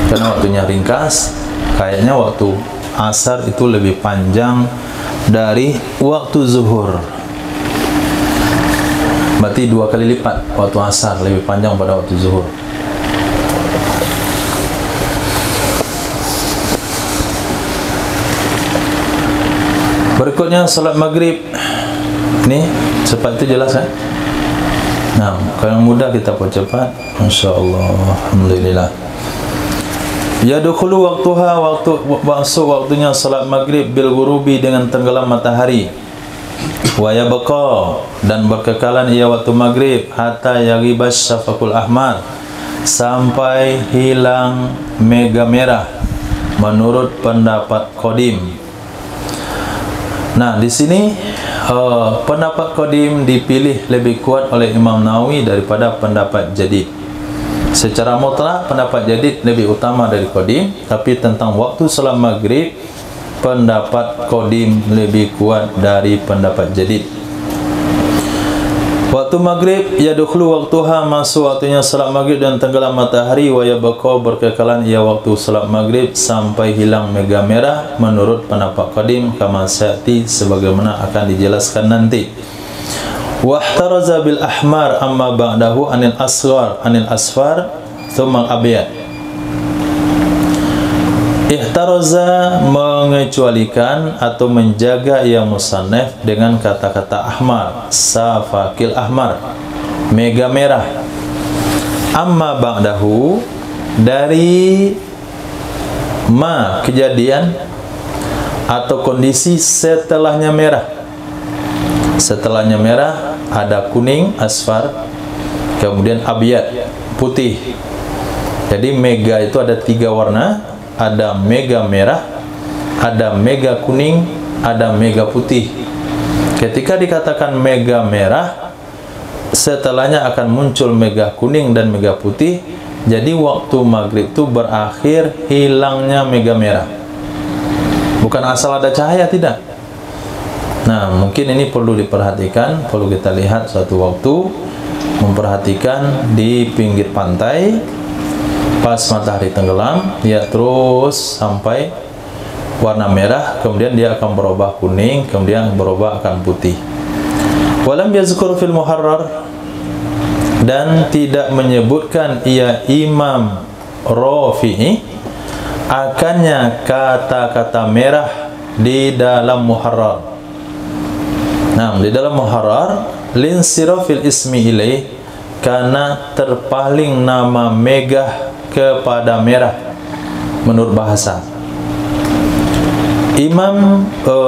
karena waktunya ringkas. Kayaknya waktu asar itu lebih panjang dari waktu zuhur. Berarti 2 kali lipat waktu asar lebih panjang pada waktu zuhur. Berikutnya salat maghrib. Ini cepat itu jelas kan? Nah, kalau mudah kita percepat, insyaallah. Alhamdulillah. Yadkhulu waktuha, masuk waktunya salat maghrib bil ghurubi dengan tenggelam matahari. Wa yabqa, dan berkekalan ia waktu maghrib hatta yaghibas syafaqul ahmar, sampai hilang mega merah menurut pendapat qadim. Nah, di sini pendapat qadim dipilih lebih kuat oleh Imam Nawawi daripada pendapat jadid. Secara mutlak pendapat jadid lebih utama dari qadim, tapi tentang waktu salat maghrib pendapat qadim lebih kuat dari pendapat jadid. Waktu maghrib yadkhulu waktuha, masuk waktunya salat maghrib dan tenggelam matahari. Wa yabqa, berkekalan ia waktu salat maghrib sampai hilang mega merah menurut pendapat qadim, kama sa'ti, sebagaimana akan dijelaskan nanti. Wahtaraza bil ahmar amma ba'dahu anil asfar thumma al-abyad. Ihtaraza, mengecualikan atau menjaga yang musannaf dengan kata-kata ahmar, safakil ahmar, mega merah. Amma ba'dahu, dari ma, kejadian atau kondisi setelahnya merah. Setelahnya merah ada kuning, asfar, kemudian abyad, putih. Jadi mega itu ada 3 warna. Ada mega merah, ada mega kuning, ada mega putih. Ketika dikatakan mega merah, setelahnya akan muncul mega kuning dan mega putih. Jadi waktu maghrib itu berakhir hilangnya mega merah. Bukan asal ada cahaya, tidak. Nah, mungkin ini perlu diperhatikan, perlu kita lihat suatu waktu, memperhatikan di pinggir pantai. Pas matahari tenggelam, dia terus sampai warna merah, kemudian dia akan berubah kuning, kemudian berubah akan putih. Walam yazkur fil muharrar, dan tidak menyebutkan ia Imam Rafi'i akannya kata-kata merah di dalam muharrar. Nah, di dalam muharrar linsirafil ismi ilaih, karena terpaling nama megah kepada merah menurut bahasa. Imam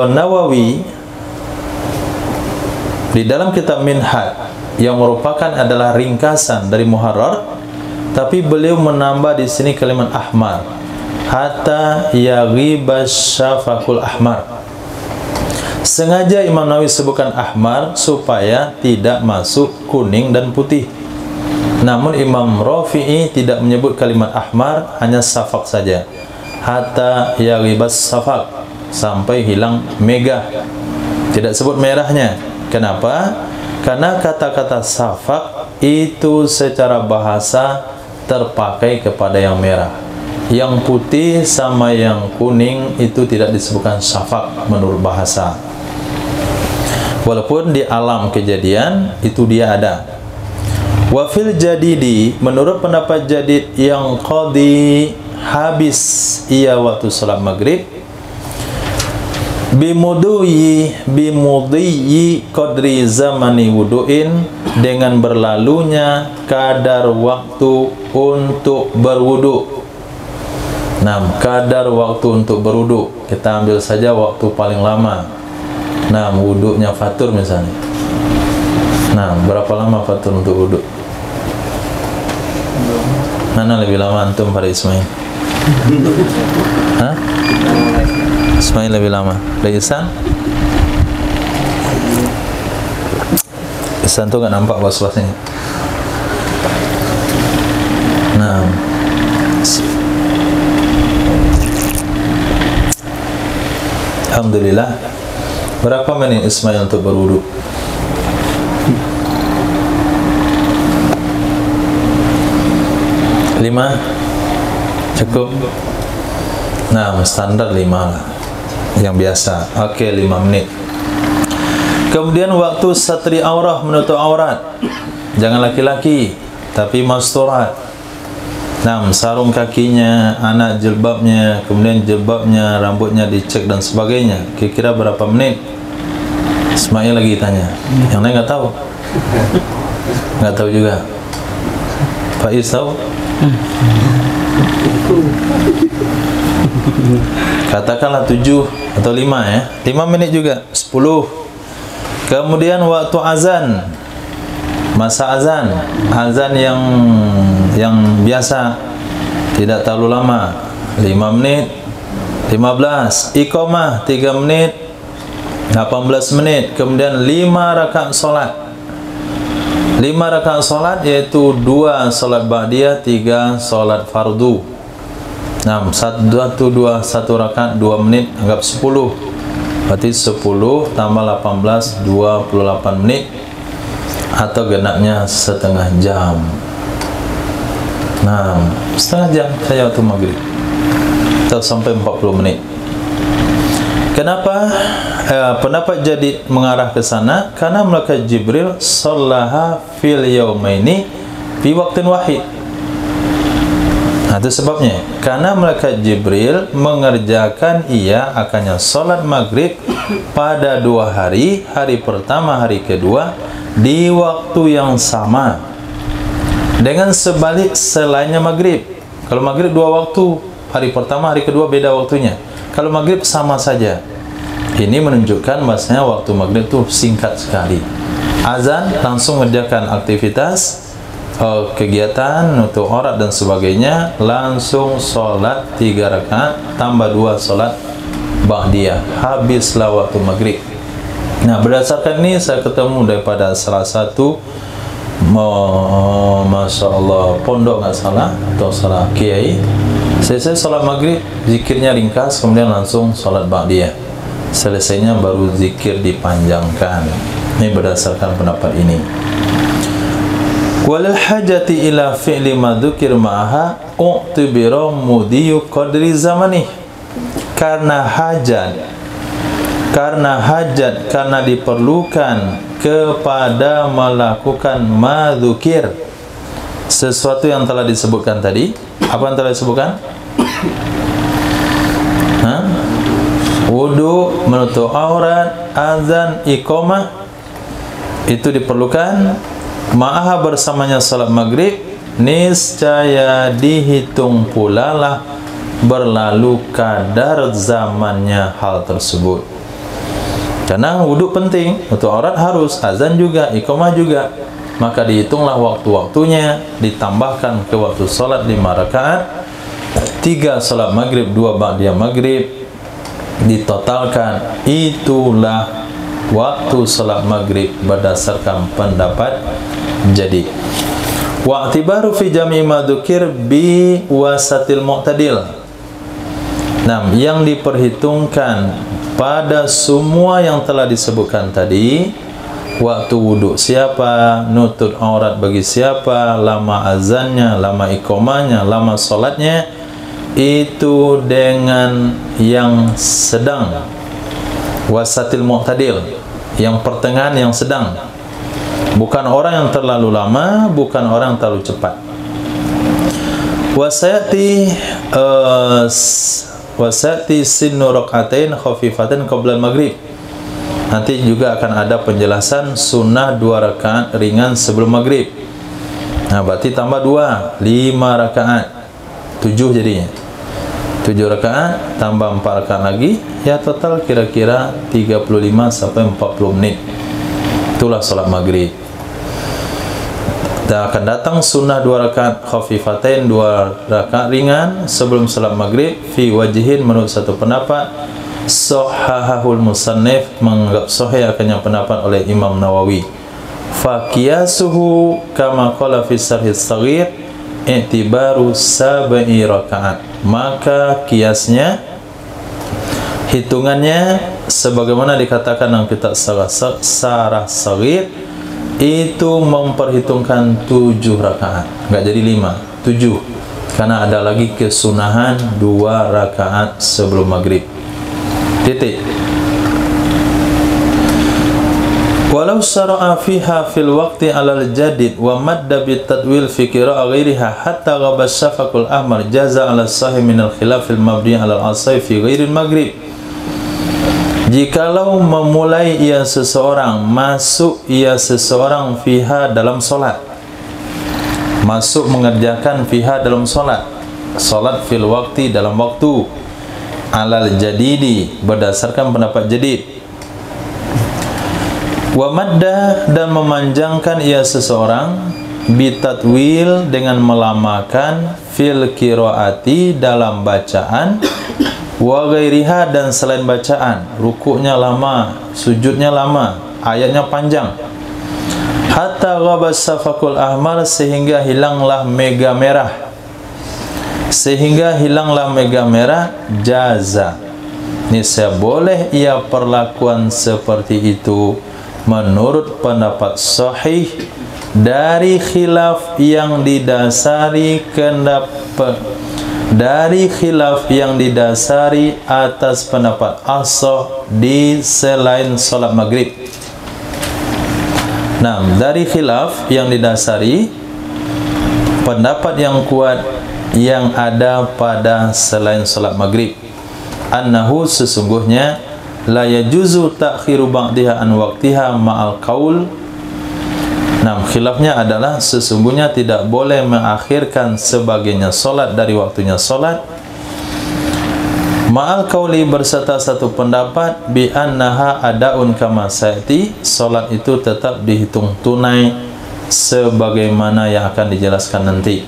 Nawawi di dalam kitab Minhaj yang merupakan adalah ringkasan dari muharrar, tapi beliau menambah di sini kalimat ahmar, hatta yaghibas syafaqul ahmar. Sengaja Imam Nawawi sebutkan ahmar supaya tidak masuk kuning dan putih. Namun Imam Rafi'i tidak menyebut kalimat ahmar, hanya safaq saja. Hatta yaghibas safaq, sampai hilang mega. Tidak sebut merahnya. Kenapa? Karena kata-kata safaq itu secara bahasa terpakai kepada yang merah. Yang putih sama yang kuning itu tidak disebutkan safaq menurut bahasa. Walaupun di alam kejadian itu dia ada. Wafil jadidi, menurut pendapat jadid yang qadi, habis ia waktu salat maghrib, bimudhiyi qadri zamani wudu'in, dengan berlalunya kadar waktu untuk berwudu. Nah, kadar waktu untuk berwudu, kita ambil saja waktu paling lama. Nah, wudunya fatur misalnya. Nah, berapa lama fatur untuk wudu? Mana lebih lama antum pada Ismail? Hah? Ismail lebih lama. Dari Ihsan? Ihsan tuh gak nampak was-wasnya. Nah, alhamdulillah. Berapa menit Ismail untuk berwudu? Lima? Cukup? Nah, standar 5 lah, yang biasa. Oke, 5 menit. Kemudian waktu satri aurah, menutup aurat. Jangan laki-laki, tapi masturat. Nah, sarung kakinya, anak jilbabnya, kemudian jilbabnya, rambutnya dicek dan sebagainya. Kira-kira berapa menit? Ismail lagi tanya. Yang lain nggak tahu? Nggak tahu juga. Pak Is tahu? Katakanlah 7 atau 5 ya. 5 menit juga. 10. Kemudian waktu azan, masa azan, azan yang biasa, tidak terlalu lama, 5 menit. 15. Iqamah 3 menit, 18 menit. Kemudian 5 rakaat solat. 5 rakaat solat yaitu 2 solat ba'diyah, 3 solat fardu. Nah, 1 rakaat 2 menit, anggap 10. Berarti 10 tambah 18, 28 menit, atau genapnya setengah jam. Nah, setengah jam saya waktu maghrib, atau sampai 40 menit. Kenapa pendapat jadi mengarah ke sana? Karena malaikat Jibril sallaha fil yaumaini fi waqtin wahid. Nah, itu sebabnya. Karena malaikat Jibril mengerjakan ia akannya salat maghrib pada 2 hari, hari pertama, hari kedua, di waktu yang sama. Dengan sebalik selainnya maghrib. Kalau maghrib 2 waktu, hari pertama, hari kedua beda waktunya. Kalau maghrib sama saja. Ini menunjukkan bahasanya waktu maghrib itu singkat sekali. Azan langsung mengerjakan aktivitas, kegiatan, nutup aurat dan sebagainya, langsung sholat 3 rakaat tambah 2 sholat ba'diyah. Habislah waktu maghrib. Nah, berdasarkan ini saya ketemu daripada salah satu Masya Allah pondok nggak salah, atau salah kiai. Selesai sholat maghrib, zikirnya ringkas, kemudian langsung sholat ba'diyah. Selesainya baru zikir dipanjangkan. Ini berdasarkan pendapat ini. Walil hajati ila fi'li ma dzukir ma'aha u'tibira mudiyu qadri zamani. Karena diperlukan kepada melakukan ma dzukir, sesuatu yang telah disebutkan tadi. Apa yang telah disebutkan? Wudu, menutup aurat, azan, iqamah, itu diperlukan. Ma'aha bersamanya salat maghrib, niscaya dihitung pula lah berlalu kadar zamannya hal tersebut. Karena wudu penting, menutup aurat harus, azan juga, iqamah juga. Maka dihitunglah waktu-waktunya, ditambahkan ke waktu salat 5 rakaat, 3 salat maghrib, 2 ba'diyah maghrib, ditotalkan. Itulah waktu salat maghrib berdasarkan pendapat jadi. Wa'tibaru fi jami' ma dzukir bi wasatil mu'tadil. Nah, yang diperhitungkan pada semua yang telah disebutkan tadi, waktu wudhu siapa, nutup aurat bagi siapa, lama azannya, lama iqamahnya, lama solatnya, itu dengan yang sedang, wasatil mu'tadil, yang pertengahan, yang sedang. Bukan orang yang terlalu lama, bukan orang yang terlalu cepat. Wasayati sinnu rak'atain khafifatain qabla maghrib. Nanti juga akan ada penjelasan sunnah 2 rakaat ringan sebelum maghrib. Nah, berarti tambah 2, 5 rakaat, 7 jadinya. 7 rakaat tambah 4 rakaat lagi, ya total kira-kira 35 sampai 40 menit. Itulah salat maghrib. Dan akan datang sunnah 2 rakaat khafifatain, 2 rakaat ringan sebelum salat maghrib, fi wajhin, menurut satu pendapat, sahahahul musannif, menganggap sahih akannya pendapat oleh Imam Nawawi. Fa qiyasuhu kama qala fi sarhis saghir i'tibaru 7 rakaat. Maka kiasnya, hitungannya sebagaimana dikatakan dalam kitab Sarah Saghir, itu memperhitungkan 7 rakaat, enggak jadi 5, 7, karena ada lagi kesunahan 2 rakaat sebelum maghrib. Titik. Walau syara'a fiha fil waqti alal jadid wa madda bit tadwil fi qira'a ghairiha hatta ghaba syafaqul ahmar jaza ala sahih min al khilafil mabni alal asai fi ghairil maghrib. Jikalau memulai ia seseorang, masuk ia seseorang fiha dalam solat, masuk mengerjakan fiha dalam solat, solat fil waktu dalam waktu, alal jadidi, berdasarkan pendapat jadid, wa madda, dan memanjangkan ia seseorang, bitatwil, dengan melamakan, fil qiraati, dalam bacaan, wa ghairiha, dan selain bacaan, rukuknya lama, sujudnya lama, ayatnya panjang, hatta ghabas safakul ahmar, sehingga hilanglah mega merah, jaza, niscaya boleh ia perlakuan seperti itu menurut pendapat sahih dari khilaf yang didasari atas pendapat as-sah di selain salat maghrib. Nah, dari khilaf yang didasari pendapat yang kuat yang ada pada selain salat maghrib, annahu, sesungguhnya, la yajuzu ta'khiru ba'diha an waqtiha ma'al qaul. Nah, khilafnya adalah sesungguhnya tidak boleh mengakhirkan sebagiannya solat dari waktunya solat, ma'al qauli, berserta satu pendapat, bi annaha adaun kama sayati, solat itu tetap dihitung tunai sebagaimana yang akan dijelaskan nanti.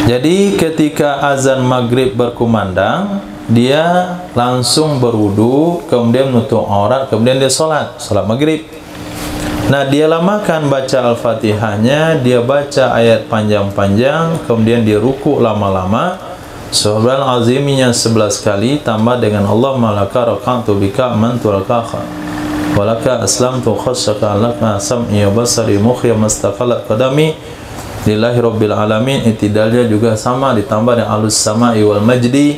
Jadi ketika azan maghrib berkumandang, dia langsung berwudu, kemudian menutup aurat, kemudian dia solat maghrib. Nah, dia lamakan baca Al-Fatihahnya, dia baca ayat panjang-panjang, kemudian dia ruku lama-lama, Subhanal aziminya 11 kali, tambah dengan Allahumma laka raka'tu bika amantu laka walaka aslamtu khasyaka laka sam'i wa basari mukhi mastaqalat qadami lillahi rabbil alamin. Itidalnya juga sama, ditambah dengan alus sama'i wal majdi.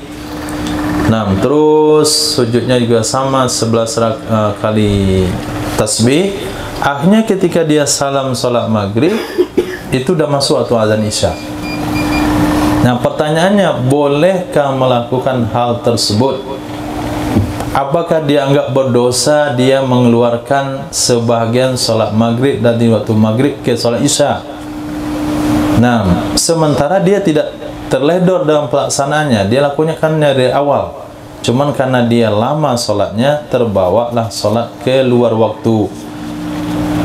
Nah, terus sujudnya juga sama, 11 kali tasbih. Akhirnya ketika dia salam salat maghrib, itu dah masuk waktu azan isya. Nah, pertanyaannya, bolehkah melakukan hal tersebut? Apakah dia anggap berdosa dia mengeluarkan sebahagian salat maghrib dari waktu maghrib ke salat isya? Nah, sementara dia tidak terledor dalam pelaksanaannya, dia lakunya kan dari awal, cuman karena dia lama salatnya, terbawalah salat ke luar waktu.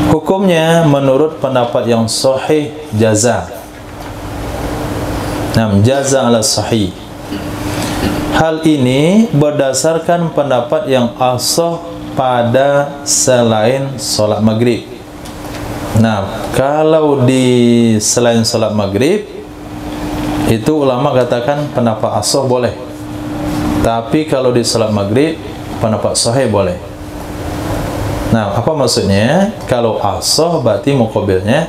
Hukumnya menurut pendapat yang sahih, jaza. Nah, jaza ala sahih. Hal ini berdasarkan pendapat yang as-sah pada selain salat maghrib. Nah, kalau di selain salat maghrib, itu ulama katakan pendapat as-sah boleh. Tapi kalau di salat maghrib, pendapat sahih boleh. Nah, apa maksudnya? Kalau as-sah berarti muqabilnya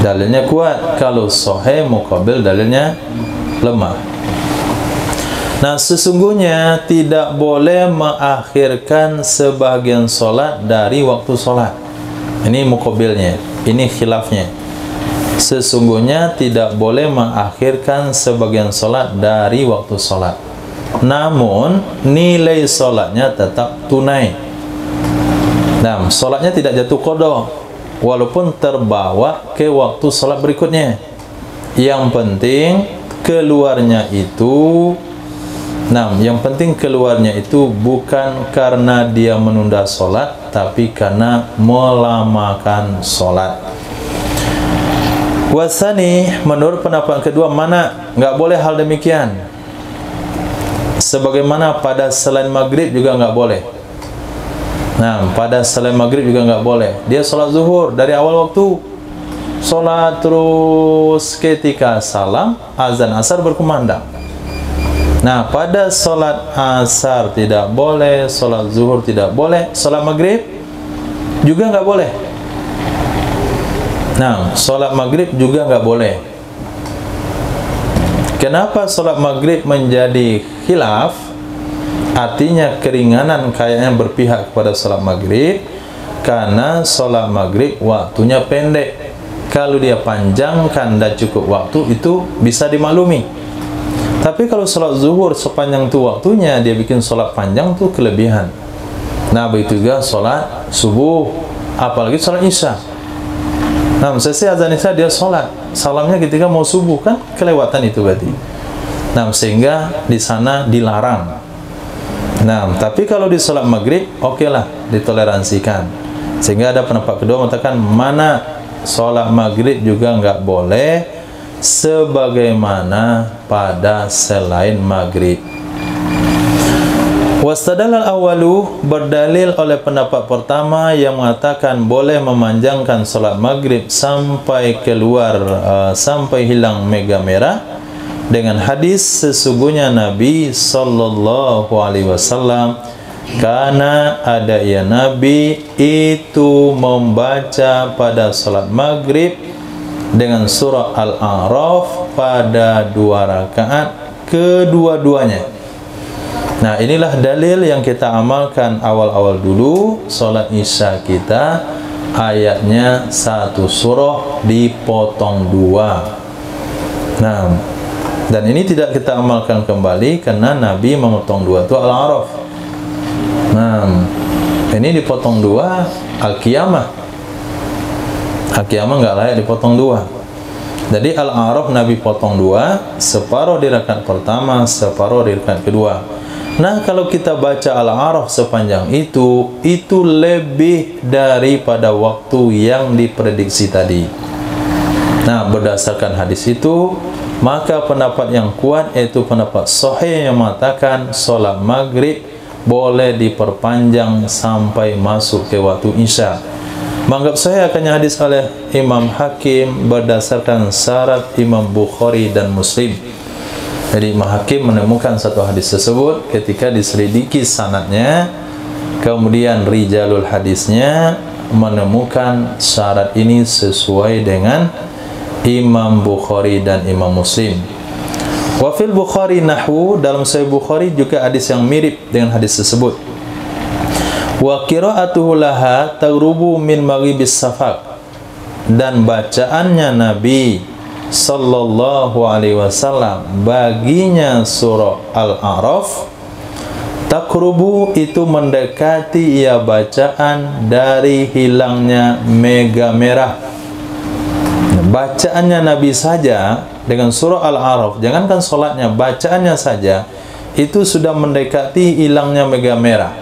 dalilnya kuat, kalau sahih muqabil dalilnya lemah. Nah, sesungguhnya tidak boleh mengakhirkan sebagian solat dari waktu solat. Ini muqabilnya, ini khilafnya. Sesungguhnya tidak boleh mengakhirkan sebagian solat dari waktu solat, namun nilai solatnya tetap tunai. Nah, solatnya tidak jatuh qada walaupun terbawa ke waktu solat berikutnya. Yang penting keluarnya itu, yang penting keluarnya itu bukan karena dia menunda solat, tapi karena melamakan solat. Wasani, menurut pendapat kedua, mana nggak boleh hal demikian. Sebagaimana pada selain maghrib juga nggak boleh. Nah, pada selain maghrib juga nggak boleh. Dia sholat zuhur dari awal waktu, sholat terus ketika salam azan asar berkumandang. Nah, pada sholat asar tidak boleh, sholat zuhur tidak boleh, sholat maghrib juga nggak boleh. Nah, sholat maghrib juga nggak boleh. Kenapa sholat maghrib menjadi khilaf? Artinya keringanan kayaknya berpihak kepada sholat maghrib, karena sholat maghrib waktunya pendek. Kalau dia panjangkan dan cukup waktu, itu bisa dimaklumi. Tapi kalau sholat zuhur sepanjang itu waktunya, dia bikin sholat panjang, itu kelebihan. Nah, begitu juga sholat subuh, apalagi sholat isya. Nah, selesai azan isya dia sholat, salamnya ketika mau subuh, kan kelewatan itu berarti. Nah, sehingga di sana dilarang. Nah, tapi kalau di sholat maghrib, oke lah, ditoleransikan. Sehingga ada pendapat kedua mengatakan mana sholat maghrib juga nggak boleh, sebagaimana pada selain maghrib. Wastadalal awalu, berdalil oleh pendapat pertama yang mengatakan boleh memanjangkan sholat maghrib sampai keluar, sampai hilang mega merah, dengan hadis sesungguhnya Nabi Sallallahu Alaihi Wasallam, karena ada ya Nabi itu membaca pada sholat maghrib dengan surah Al-A'raf pada 2 rakaat kedua-duanya. Nah, inilah dalil yang kita amalkan awal-awal dulu. Sholat isya kita ayatnya 1 surah dipotong 2. Nah, dan ini tidak kita amalkan kembali karena Nabi memotong 2 itu Al-A'raf. Nah, ini dipotong 2 Al-Qiyamah. Al-Qiyamah nggak layak dipotong 2. Jadi Al-A'raf Nabi potong 2, separuh di rakaat pertama, separuh di rakaat kedua. Nah, kalau kita baca Al-A'raf sepanjang itu lebih daripada waktu yang diprediksi tadi. Nah, berdasarkan hadis itu, maka pendapat yang kuat yaitu pendapat sahih yang mengatakan sholat maghrib boleh diperpanjang sampai masuk ke waktu isya. Menganggap sahih akannya hadis oleh Imam Hakim berdasarkan syarat Imam Bukhari dan Muslim. Jadi Imam Hakim menemukan satu hadis tersebut, ketika diselidiki sanadnya, kemudian rijalul hadisnya menemukan syarat ini sesuai dengan Imam Bukhari dan Imam Muslim. Wa fil Bukhari nahwu, dalam Sahih Bukhari juga hadis yang mirip dengan hadis tersebut. Wa qira'atuhu laha taghrubu min maghribis safaq, dan bacaannya Nabi Sallallahu Alaihi Wasallam baginya surah Al-A'raf, takrubu itu mendekati ia bacaan dari hilangnya mega merah. Bacaannya Nabi saja dengan surah Al-A'raf, jangankan sholatnya, bacaannya saja itu sudah mendekati hilangnya mega merah.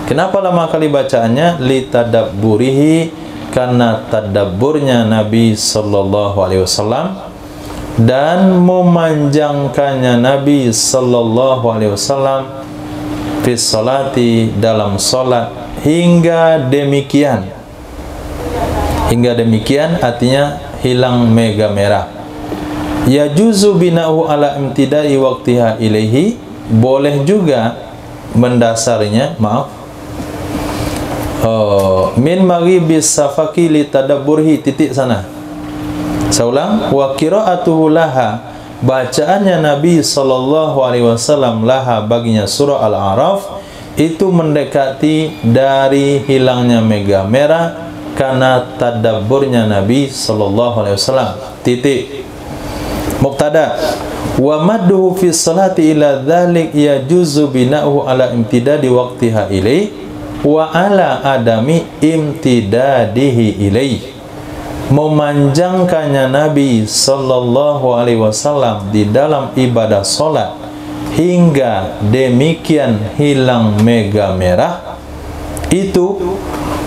Kenapa lama kali bacaannya? Litadabburihi, karena tadabburnya Nabi Sallallahu Alaihi Wasallam dan memanjangkannya Nabi Sallallahu Alaihi Wasallam fi sholati, dalam sholat, hingga demikian. Hingga demikian artinya hilang mega merah. Yajuzu bina'u ala imtidai waqtiha ilaihi, boleh juga mendasarnya, min maghibis safaki li tadabburhi, titik sana. Saya ulang, wa qira'atuhu laha, bacaannya Nabi Sallallahu Alaihi Wasallam laha baginya surah Al-A'raf itu mendekati dari hilangnya mega merah karena tadabburnya Nabi Sallallahu Alaihi Wasallam, titik. Mubtada, wa madduhu fi salati ila dzalik yajuzu bina'uhu ala imtidadi waqtiha ilaih wa ala adami imtidadihi ilaih. Memanjangkannya Nabi Sallallahu Alaihi Wasallam di dalam ibadah solat hingga demikian hilang mega merah, itu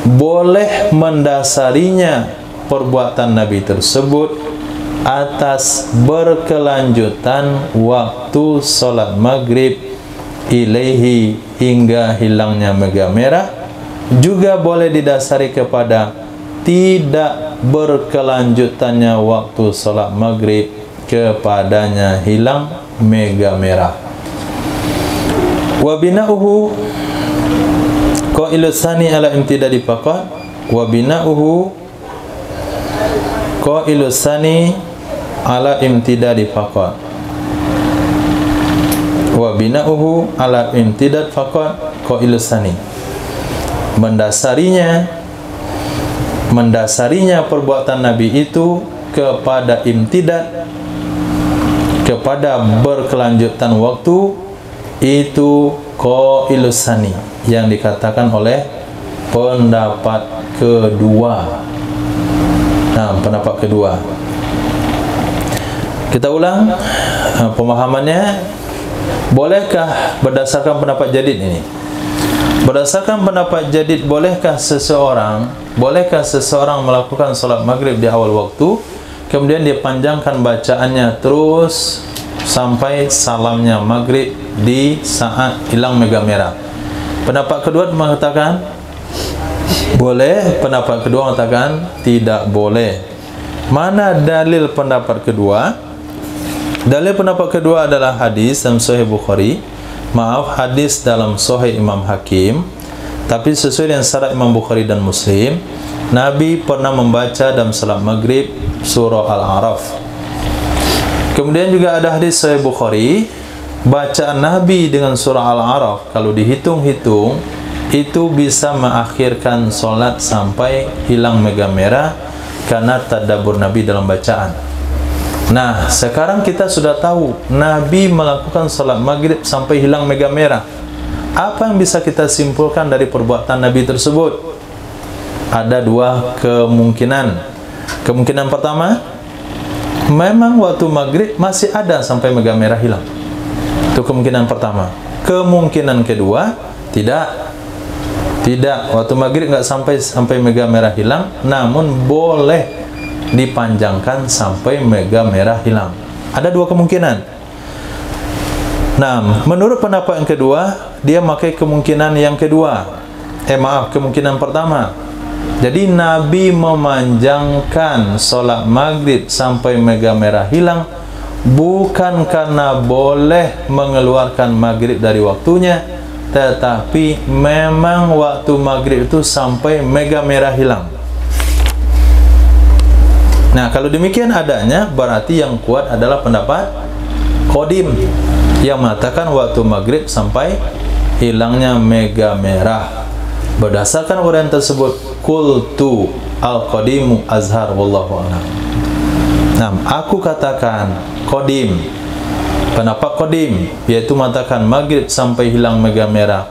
boleh mendasarinya perbuatan Nabi tersebut atas berkelanjutan waktu solat maghrib ilaihi hingga hilangnya mega merah, juga boleh didasari kepada tidak berkelanjutannya waktu solat maghrib kepadanya hilang mega merah. Wa bina'uhu qailu tsani ala imtidadi faqat, wa bina'uhu qailu tsani ala imtidadi faqat, wa bina'uhu ala imtidad faqat qailu tsani. Mendasarinya perbuatan Nabi itu kepada imtidad, kepada berkelanjutan waktu, itu qailus tsani, yang dikatakan oleh pendapat kedua. Nah, pendapat kedua. Kita ulang pemahamannya. Bolehkah berdasarkan pendapat jadid ini? Berdasarkan pendapat jadid, bolehkah seseorang melakukan salat maghrib di awal waktu, kemudian dia panjangkan bacaannya terus sampai salamnya maghrib di saat hilang mega merah? Pendapat kedua mengatakan boleh, pendapat kedua mengatakan tidak boleh. Mana dalil pendapat kedua? Dalil pendapat kedua adalah hadis dalam Sahih Bukhari, hadis dalam Sahih Imam Hakim, tapi sesuai dengan syarat Imam Bukhari dan Muslim. Nabi pernah membaca dalam salat maghrib surah Al-A'raf. Kemudian juga ada hadis Sahih Bukhari, bacaan Nabi dengan surah Al-A'raf kalau dihitung-hitung itu bisa mengakhirkan solat sampai hilang mega merah karena tadabbur Nabi dalam bacaan. Nah, sekarang kita sudah tahu Nabi melakukan salat maghrib sampai hilang mega merah. Apa yang bisa kita simpulkan dari perbuatan Nabi tersebut? Ada dua kemungkinan. Kemungkinan pertama, memang waktu maghrib masih ada sampai mega merah hilang. Itu kemungkinan pertama. Kemungkinan kedua, tidak, waktu maghrib nggak sampai mega merah hilang, namun boleh dipanjangkan sampai mega merah hilang. Ada dua kemungkinan. Nah, menurut pendapat yang kedua, dia pakai kemungkinan yang kedua. Kemungkinan pertama. Jadi Nabi memanjangkan solat maghrib sampai mega merah hilang bukan karena boleh mengeluarkan maghrib dari waktunya, tetapi memang waktu maghrib itu sampai mega merah hilang. Nah, kalau demikian adanya, berarti yang kuat adalah pendapat qadim yang mengatakan waktu maghrib sampai hilangnya mega merah. Berdasarkan uraian tersebut, qultu al-qadimu azhar wallahu a'lam. Nah, aku katakan qadim, pendapat qadim, yaitu mengatakan maghrib sampai hilang mega merah,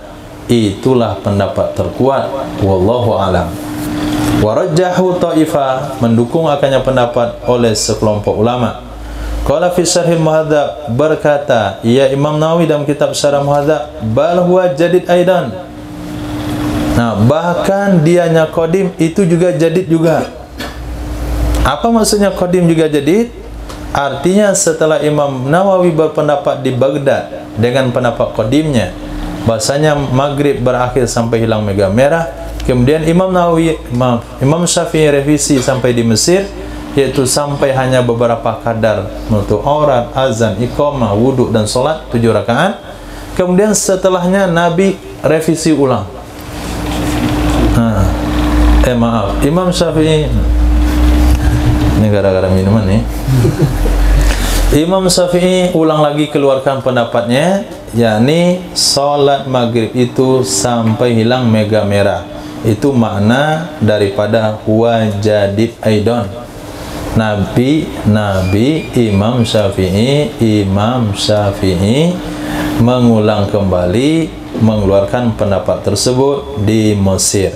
itulah pendapat terkuat wallahu a'lam. Warajjahu ta'ifah, mendukung akannya pendapat oleh sekelompok ulama. Qala fi syarhil muhadzab, berkata ya Imam Nawawi dalam kitab Syarah Muhadzab, bal huwa jadid aidan. Nah, bahkan dianya qadim itu juga jadid juga. Apa maksudnya qadim juga jadid? Artinya setelah Imam Nawawi berpendapat di Baghdad dengan pendapat qadimnya, bahasanya maghrib berakhir sampai hilang mega merah. Kemudian Imam Syafi'i revisi sampai di Mesir, yaitu sampai hanya beberapa kadar menutup aurat, azan, iqamah, wudhu dan solat 7 rakaat. Kemudian setelahnya Nabi revisi ulang. Imam Syafi'i, ini gara-gara minuman nih. Imam Syafi'i ulang lagi keluarkan pendapatnya, yakni solat maghrib itu sampai hilang mega merah. Itu makna daripada huwa jadid aidon. Imam Syafi'i mengulang kembali mengeluarkan pendapat tersebut di Mesir.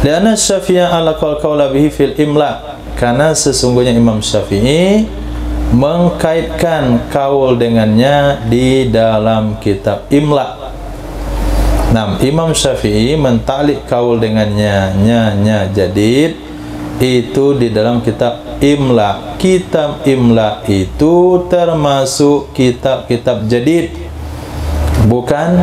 Lianna Syafi'i ala qaula bihi fil imla, karena sesungguhnya Imam Syafi'i mengkaitkan kaul dengannya di dalam kitab imla. Nah, Imam Syafi'i mentaklik kaul dengannya jadid itu di dalam kitab Imla. Kitab Imla itu termasuk kitab-kitab jadid, bukan